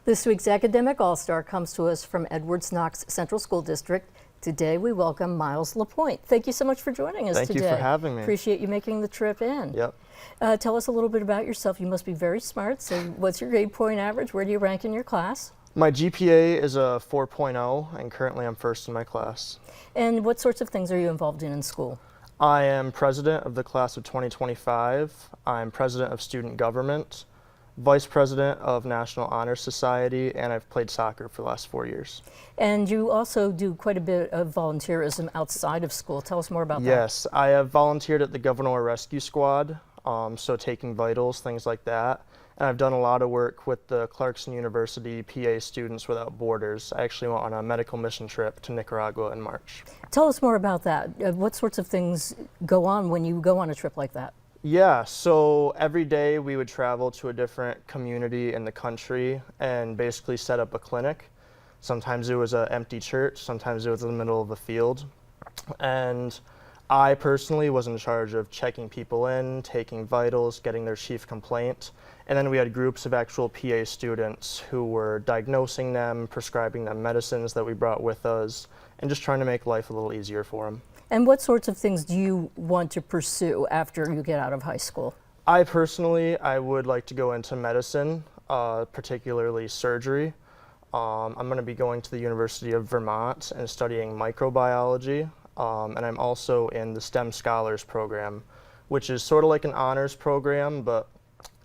This week's Academic All-Star comes to us from Edwards-Knox Central School District. Today we welcome Myles LaPoint. Thank you so much for joining us today. Thank you for having me. Appreciate you making the trip in. Yep. Tell us a little bit about yourself. You must be very smart. So what's your grade point average? Where do you rank in your class? My GPA is a 4.0 and currently I'm first in my class. And what sorts of things are you involved in school? I am president of the class of 2025. I'm president of student government, vice president of National Honor Society, and I've played soccer for the last 4 years. And you also do quite a bit of volunteerism outside of school. Tell us more about that. Yes, I have volunteered at the Governor Rescue Squad, so taking vitals, things like that. And I've done a lot of work with the Clarkson University PA Students Without Borders. I actually went on a medical mission trip to Nicaragua in March. Tell us more about that. What sorts of things go on when you go on a trip like that? Yeah, so every day we would travel to a different community in the country and basically set up a clinic. Sometimes it was an empty church, sometimes it was in the middle of a field. And I personally was in charge of checking people in, taking vitals, getting their chief complaint. And then we had groups of actual PA students who were diagnosing them, prescribing them medicines that we brought with us, and just trying to make life a little easier for them. And what sorts of things do you want to pursue after you get out of high school? I would like to go into medicine, particularly surgery. I'm going to be going to the University of Vermont and studying microbiology. And I'm also in the STEM Scholars Program, which is sort of like an honors program, but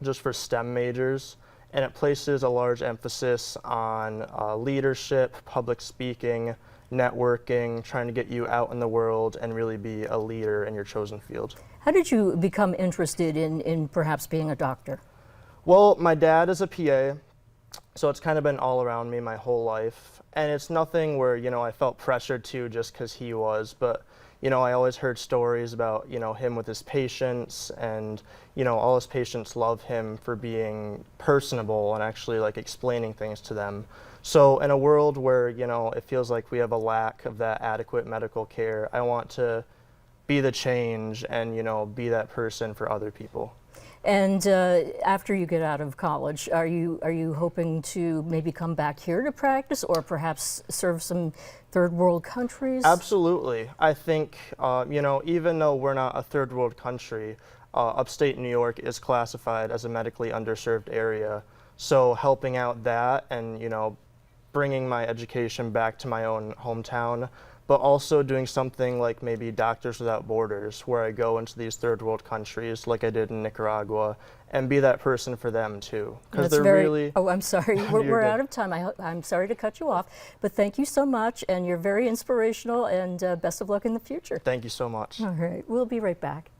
just for STEM majors. And it places a large emphasis on leadership, public speaking, networking, trying to get you out in the world and really be a leader in your chosen field. How did you become interested in perhaps being a doctor? Well, my dad is a PA, so it's kind of been all around me my whole life. And it's nothing where, I felt pressured to just because he was, but, I always heard stories about, him with his patients and, all his patients love him for being personable and actually like explaining things to them. So in a world where, it feels like we have a lack of that adequate medical care, I want to be the change and, be that person for other people. And after you get out of college, are you hoping to maybe come back here to practice or perhaps serve some third world countries? Absolutely. I think, even though we're not a third world country, upstate New York is classified as a medically underserved area. So helping out that and, bringing my education back to my own hometown, but also doing something like maybe Doctors Without Borders, where I go into these third world countries like I did in Nicaragua and be that person for them too. Because they're really... Oh, I'm sorry, we're out of time. I'm sorry to cut you off, but thank you so much, and you're very inspirational, and best of luck in the future. Thank you so much. All right, we'll be right back.